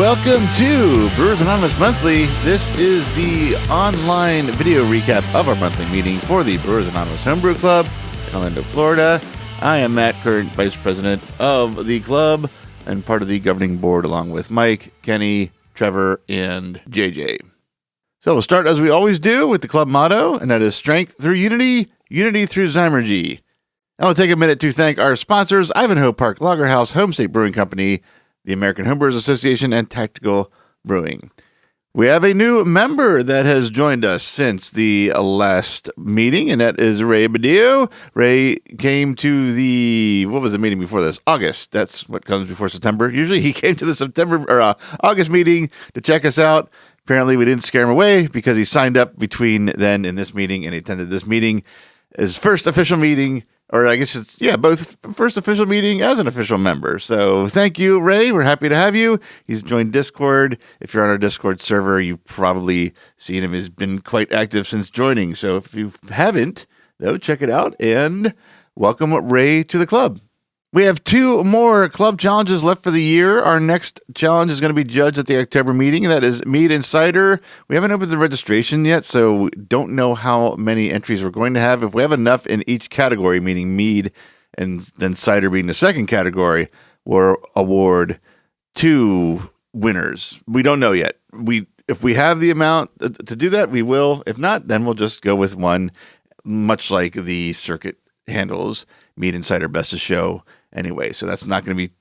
welcome to Brewers Anonymous Monthly. This is the online video recap of our monthly meeting for the Brewers Anonymous Homebrew Club in Orlando, Florida. I am Matt, current vice president of the club and part of the governing board, along with Mike, Kenny, Trevor, and JJ. So we'll start as we always do with the club motto, and that is strength through unity, unity through Zymergy. I want to take a minute to thank our sponsors, Ivanhoe Park Lager House, Home State Brewing Company, the American Homebrewers Association, and Tactical Brewing. We have a new member that has joined us since the last meeting, and that is Ray Badillo. Ray came to the, what was the meeting before this? August. That's what comes before September. Usually he came to the August meeting to check us out. Apparently we didn't scare him away because he signed up between then and this meeting, and he attended this meeting, his first official meeting. Or I guess it's, both first official meeting as an official member. So thank you, Ray. We're happy to have you. He's joined Discord. If you're on our Discord server, you've probably seen him. He's been quite active since joining. So if you haven't, though, check it out and welcome Ray to the club. We have 2 more club challenges left for the year. Our next challenge is going to be judged at the October meeting. That is Mead and Cider. We haven't opened the registration yet, so we don't know how many entries we're going to have. If we have enough in each category, meaning Mead and then Cider being the second category, we'll award 2 winners. We don't know yet. If we have the amount to do that, we will. If not, then we'll just go with one, much like the circuit handles Mead and Cider Best of Show. Anyway, so that's not going to be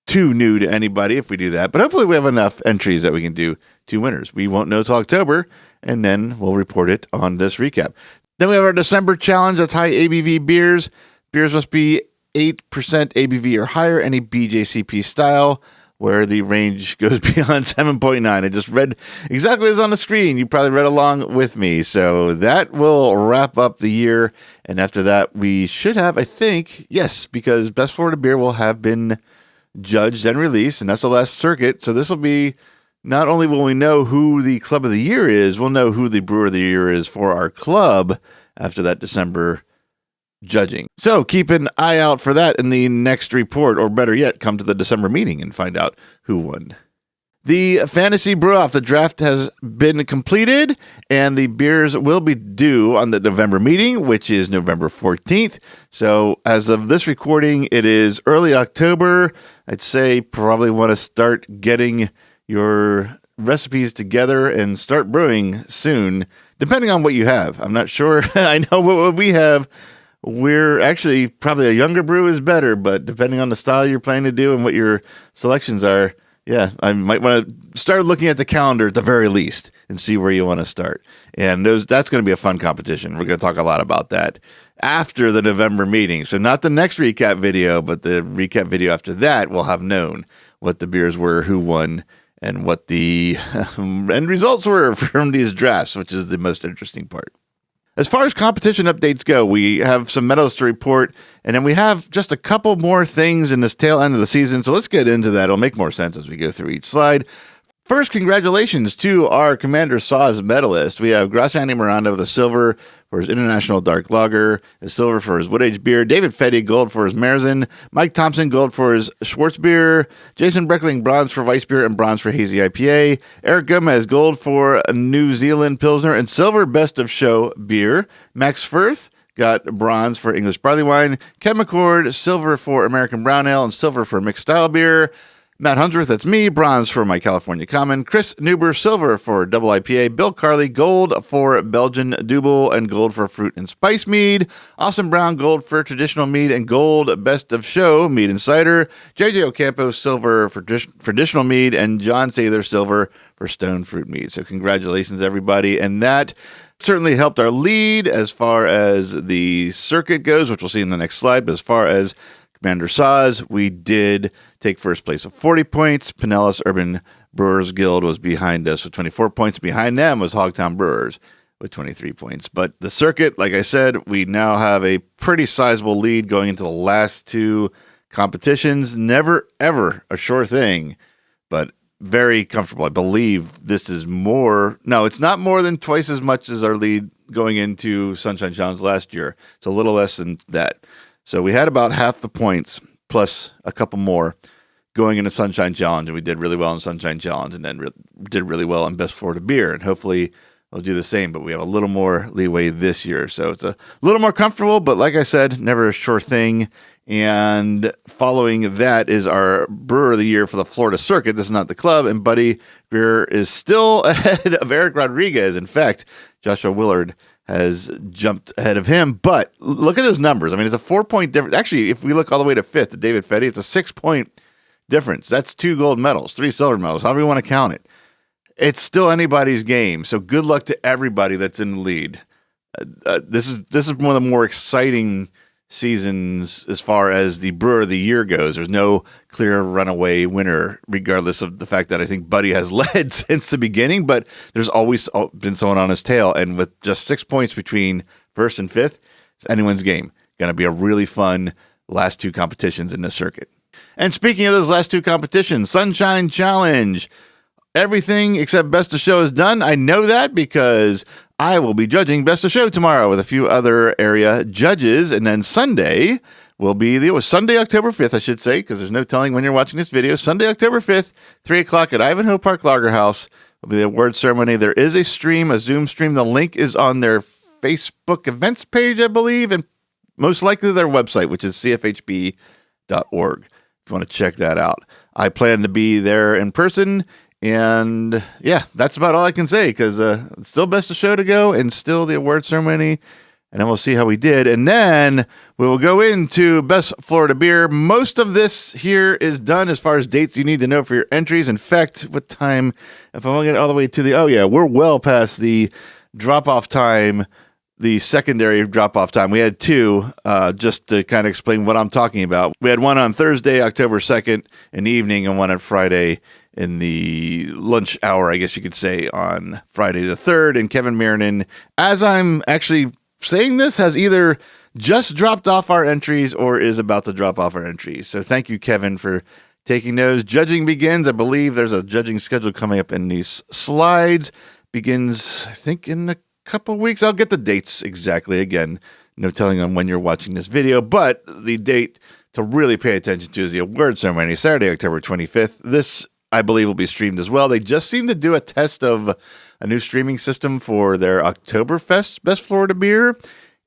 too new to anybody if we do that. But hopefully we have enough entries that we can do 2 winners. We won't know till October, and then we'll report it on this recap. Then we have our December challenge. That's high ABV beers. Beers must be 8% ABV or higher, any BJCP style, where the range goes beyond 7.9. I just read exactly what was on the screen. You probably read along with me. So that will wrap up the year. And after that, we should have, I think, yes, because Best Florida Beer will have been judged and released, and that's the last circuit. So this will be, not only will we know who the Club of the Year is, we'll know who the Brewer of the Year is for our club after that December judging. So keep an eye out for that in the next report, or better yet, come to the December meeting and find out who won. The Fantasy Brew-Off, the draft has been completed, and the beers will be due on the November meeting, which is November 14th. So as of this recording, it is early October. I'd say probably want to start getting your recipes together and start brewing soon, depending on what you have. I'm not sure. I know what we have. We're actually probably a younger brew is better, but depending on the style you're planning to do and what your selections are, I might want to start looking at the calendar at the very least and see where you want to start. And that's going to be a fun competition. We're going to talk a lot about that after the November meeting. So not the next recap video, but the recap video after that, we'll have known what the beers were, who won, and what the end results were from these drafts, which is the most interesting part. As far as competition updates go, we have some medals to report, and then we have just a couple more things in this tail end of the season, so let's get into that. It'll make more sense as we go through each slide. First, congratulations to our Commander Saws medalist. We have Graciani Miranda with a silver for his International Dark Lager, a silver for his Wood Age Beer, David Fetty gold for his Märzen, Mike Thompson gold for his Schwarzbier, Jason Breckling bronze for Weissbier and bronze for Hazy IPA, Eric Gomez gold for New Zealand Pilsner and silver Best of Show Beer, Max Firth got bronze for English Barley Wine, Ken McCord silver for American Brown Ale and silver for Mixed Style Beer, Matt Hunsworth, that's me, bronze for my California Common. Chris Neuber, silver for Double IPA. Bill Carley, gold for Belgian Double and gold for Fruit and Spice Mead. Austin Brown, gold for Traditional Mead and gold Best of Show Mead and Cider. JJ Ocampo, silver for Traditional Mead and John Sather, silver for Stone Fruit Mead. So congratulations, everybody. And that certainly helped our lead as far as the circuit goes, which we'll see in the next slide. But as far as Commander Saws, we did take first place with 40 points. Pinellas Urban Brewers Guild was behind us with 24 points. Behind them was Hogtown Brewers with 23 points. But the circuit, like I said, we now have a pretty sizable lead going into the last 2 competitions. Never, ever a sure thing, but very comfortable. I believe this is more. No, it's not more than twice as much as our lead going into Sunshine Challenge last year. It's a little less than that. So we had about half the points plus a couple more going into Sunshine Challenge, and we did really well in Sunshine Challenge, and then did really well in Best Florida Beer, and hopefully we'll do the same, but we have a little more leeway this year, so it's a little more comfortable, but like I said, never a sure thing. And following that is our Brewer of the Year for the Florida Circuit. This is not the club, and Buddy Greer is still ahead of Eric Rodriguez. In fact, Joshua Willard has jumped ahead of him, but look at those numbers. I mean, it's a 4-point difference. Actually, if we look all the way to fifth, to David Fetty, it's a 6-point difference. That's 2 gold medals, 3 silver medals, however you want to count it. It's still anybody's game, so good luck to everybody that's in the lead. This is one of the more exciting seasons as far as the Brewer of the Year goes. There's no clear runaway winner, regardless of the fact that I think Buddy has led since the beginning, but there's always been someone on his tail, and with just 6 points between first and fifth, it's anyone's game. Going to be a really fun last 2 competitions in this circuit. And speaking of those last 2 competitions, Sunshine Challenge, everything except Best of Show is done. I know that because I will be judging Best of Show tomorrow with a few other area judges. And then Sunday will be Sunday, October 5th, I should say, because there's no telling when you're watching this video. Sunday, October 5th, 3 o'clock at Ivanhoe Park Lager House will be the award ceremony. There is a stream, a Zoom stream. The link is on their Facebook events page, I believe, and most likely their website, which is cfhb.org, if you want to check that out. I plan to be there in person. And yeah, that's about all I can say, because it's still Best of Show to go and still the award ceremony. And then we'll see how we did. And then we will go into Best Florida Beer. Most of this here is done as far as dates you need to know for your entries. In fact, what time, if I want to get all the way to we're well past the drop-off time, the secondary drop-off time. We had 2, just to kind of explain what I'm talking about. We had one on Thursday, October 2nd in the evening, and one on Friday in the lunch hour, I guess you could say, on Friday the 3rd. And Kevin Marinan, as I'm actually saying this, has either just dropped off our entries or is about to drop off our entries. So thank you, Kevin, for taking those. Judging begins, I believe there's a judging schedule coming up in these slides. Begins, I think, in a couple weeks. I'll get the dates exactly. Again, no telling on when you're watching this video, but the date to really pay attention to is the award ceremony, Saturday, October 25th. This, I believe, will be streamed as well. They just seem to do a test of a new streaming system for their Oktoberfest Best Florida Beer,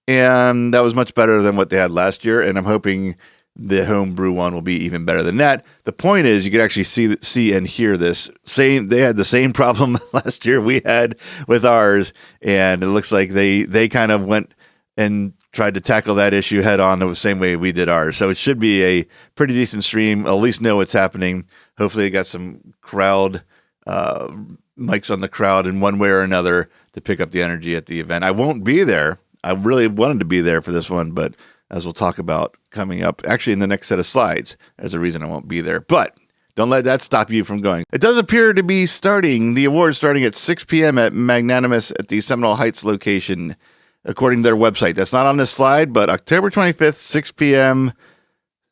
and that was much better than what they had last year, and I'm hoping the homebrew one will be even better than that. The point is, you could actually see and hear this. They had the same problem last year we had with ours, and it looks like they kind of went and tried to tackle that issue head on the same way we did ours. So it should be a pretty decent stream. At least know what's happening. Hopefully, they got some crowd mics on the crowd in one way or another to pick up the energy at the event. I won't be there. I really wanted to be there for this one, but as we'll talk about coming up, actually in the next set of slides, there's a reason I won't be there. But don't let that stop you from going. It does appear to be the awards starting at 6 p.m. at Magnanimous at the Seminole Heights location, according to their website. That's not on this slide, but October 25th, 6 p.m.,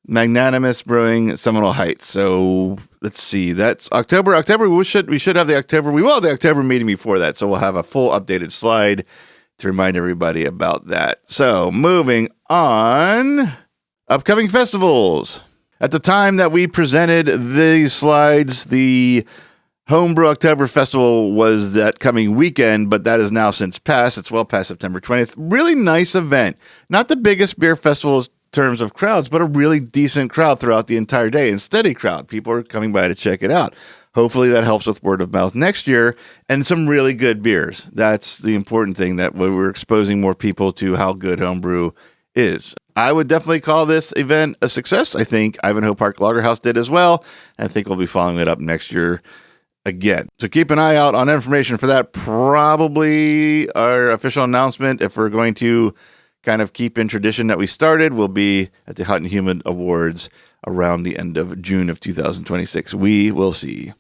Magnanimous Brewing, Seminole Heights. So let's see. That's October. We should have the October. We will have the October meeting before that. So we'll have a full updated slide to remind everybody about that. So moving on, upcoming festivals. At the time that we presented these slides, the Homebrew October Festival was that coming weekend, but that is now since passed. It's well past September 20th. Really nice event. Not the biggest beer festival in terms of crowds, but a really decent crowd throughout the entire day and steady crowd. People are coming by to check it out. Hopefully that helps with word of mouth next year, and some really good beers. That's the important thing, that we're exposing more people to how good homebrew is. I would definitely call this event a success. I think Ivanhoe Park Lager House did as well, and I think we'll be following it up next year again. So keep an eye out on information for that. Probably our official announcement, if we're going to kind of keep in tradition that we started, will be at the Hot and Humid Awards around the end of June of 2026. We will see.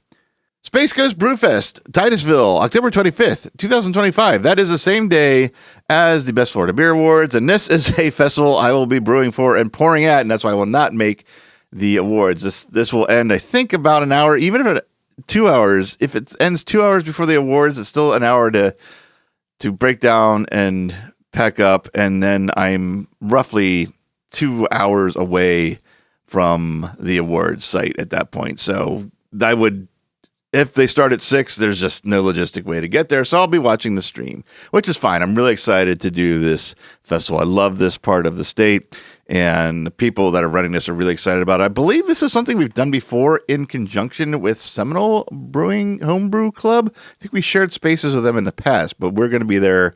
Space Coast Brewfest, Titusville, October 25th, 2025. That is the same day as the Best Florida Beer Awards, and this is a festival I will be brewing for and pouring at, and that's why I will not make the awards. This will end, I think, about an hour, even if it 2 hours. If it ends 2 hours before the awards, it's still an hour to break down and pack up, and then I'm roughly 2 hours away from the awards site at that point. So if they start at 6, there's just no logistic way to get there. So I'll be watching the stream, which is fine. I'm really excited to do this festival. I love this part of the state, and the people that are running this are really excited about it. I believe this is something we've done before in conjunction with Seminole Brewing Homebrew Club. I think we shared spaces with them in the past, but we're going to be there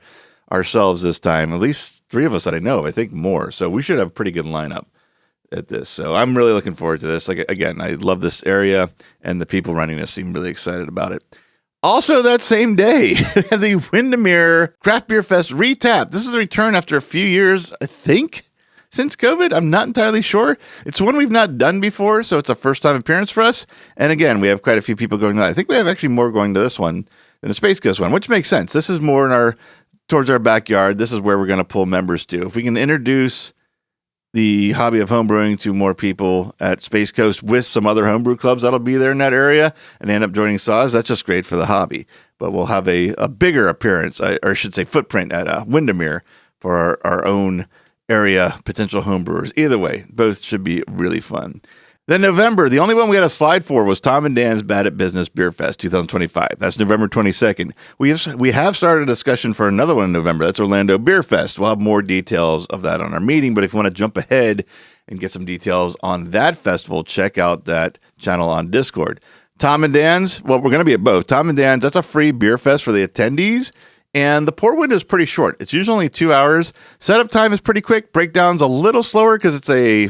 ourselves this time. At least 3 of us that I know of. I think more. So we should have a pretty good lineup at this. So I'm really looking forward to this. Like, again, I love this area, and the people running this seem really excited about it. Also, that same day, the Windermere Craft Beer Fest Retap. This is a return after a few years, I think, since COVID. I'm not entirely sure. It's one we've not done before, so it's a first-time appearance for us. And again, we have quite a few people going to that. I think we have actually more going to this one than the Space Coast one, which makes sense. This is more towards our backyard. This is where we're going to pull members to. If we can introduce the hobby of homebrewing to more people at Space Coast with some other homebrew clubs that'll be there in that area and end up joining Saws, that's just great for the hobby. But we'll have a bigger appearance, or I should say footprint, at Windermere for our own area potential homebrewers. Either way, both should be really fun. Then November, the only one we had a slide for was Tom and Dan's Bad at Business Beer Fest 2025. That's November 22nd. We have started a discussion for another one in November. That's Orlando Beer Fest. We'll have more details of that on our meeting, but if you want to jump ahead and get some details on that festival, check out that channel on Discord. Tom and Dan's, well, we're going to be at both. Tom and Dan's, that's a free beer fest for the attendees, and the pour window is pretty short. It's usually only 2 hours. Setup time is pretty quick. Breakdown's a little slower because it's a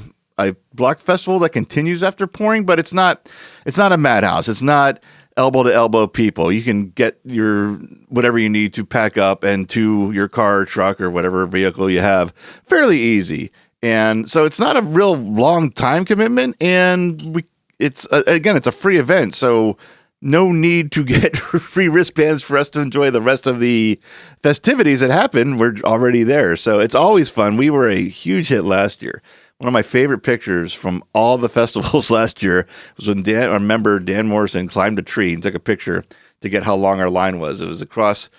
block festival that continues after pouring, but it's not a madhouse. It's not elbow to elbow people. You can get your whatever you need to pack up and to your car or truck or whatever vehicle you have fairly easy. And so it's not a real long time commitment, and it's a free event, so no need to get free wristbands for us to enjoy the rest of the festivities that happen. We're already there, so it's always fun. We were a huge hit last year. One of my favorite pictures from all the festivals last year was when Dan Morrison climbed a tree and took a picture to get how long our line was. It was across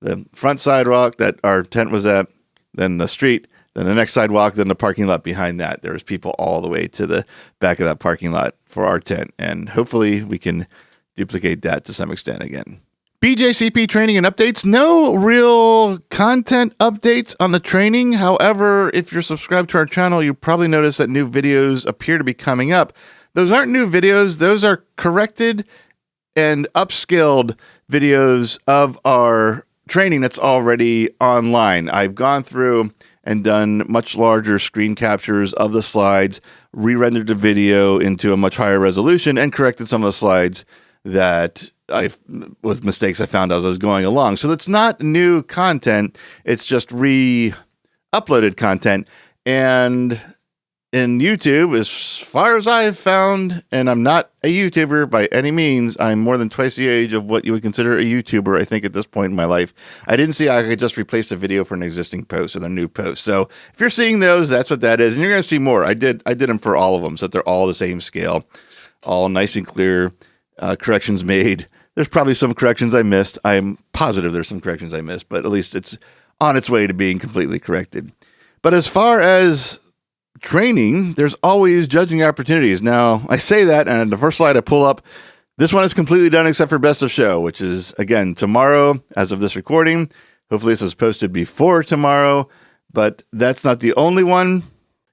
the front sidewalk that our tent was at, then the street, then the next sidewalk, then the parking lot behind that. There was people all the way to the back of that parking lot for our tent, and hopefully we can duplicate that to some extent again. BJCP training and updates. No real content updates on the training. However, if you're subscribed to our channel, you probably noticed that new videos appear to be coming up. Those aren't new videos. Those are corrected and upscaled videos of our training that's already online. I've gone through and done much larger screen captures of the slides, re-rendered the video into a much higher resolution, and corrected some of the slides that with mistakes I found as I was going along. So that's not new content. It's just re-uploaded content. And in YouTube, as far as I've found, and I'm not a YouTuber by any means, I'm more than twice the age of what you would consider a YouTuber, I think, at this point in my life. I didn't see I could just replace a video for an existing post with a new post. So if you're seeing those, that's what that is. And you're going to see more. I did them for all of them so that they're all the same scale, all nice and clear, corrections made. There's probably some corrections I missed. I'm positive there's some corrections I missed, but at least it's on its way to being completely corrected. But as far as training, there's always judging opportunities. Now, I say that, and the first slide I pull up, this one is completely done except for Best of Show, which is, again, tomorrow as of this recording. Hopefully this is posted before tomorrow, but that's not the only one.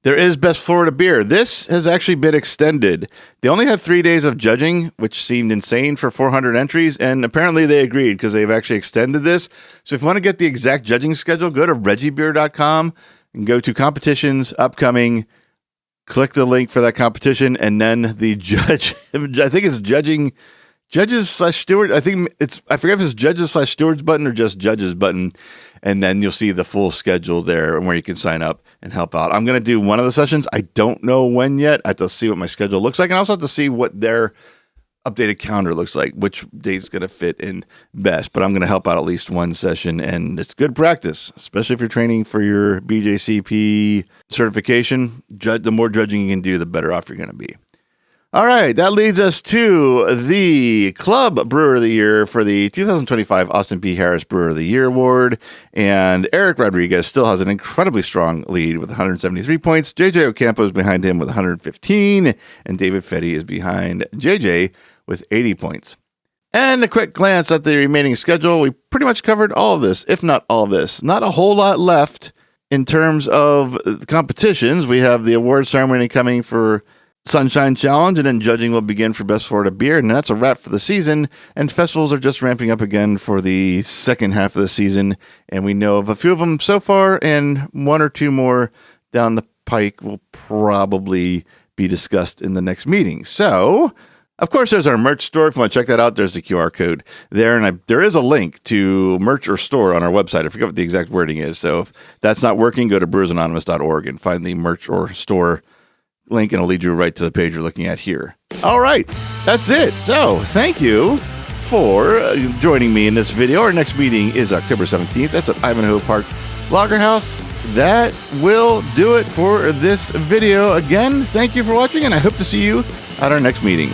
There is Best Florida Beer. This has actually been extended. They only had 3 days of judging, which seemed insane for 400 entries, and apparently they agreed because they've actually extended this. So if you want to get the exact judging schedule, go to reggiebeer.com and go to competitions, upcoming, click the link for that competition, and then the judge, I think it's judges/stewards. I forget if it's judges/stewards button or just judges button. And then you'll see the full schedule there and where you can sign up and help out. I'm going to do one of the sessions. I don't know when yet. I have to see what my schedule looks like. And I also have to see what their updated calendar looks like, which day's going to fit in best. But I'm going to help out at least one session. And it's good practice, especially if you're training for your BJCP certification. The more judging you can do, the better off you're going to be. All right, that leads us to the Club Brewer of the Year for the 2025 Austin P. Harris Brewer of the Year Award. And Eric Rodriguez still has an incredibly strong lead with 173 points. JJ Ocampo is behind him with 115, and David Fetty is behind JJ with 80 points. And a quick glance at the remaining schedule. We pretty much covered all of this, if not all of this. Not a whole lot left in terms of competitions. We have the award ceremony coming for Sunshine Challenge, and then judging will begin for Best Florida Beer, and that's a wrap for the season. And festivals are just ramping up again for the second half of the season, and we know of a few of them so far, and one or two more down the pike will probably be discussed in the next meeting. So, of course, there's our merch store. If you want to check that out, there's the QR code there, and there is a link to merch or store on our website. I forget what the exact wording is, so if that's not working, go to brewersanonymous.org and find the merch or store link, and it'll lead you right to the page you're looking at here. All right, that's it. So thank you for joining me in this video. Our next meeting is October 17th. That's at Ivanhoe Park Lager House. That will do it for this video. Again, thank you for watching, and I hope to see you at our next meeting.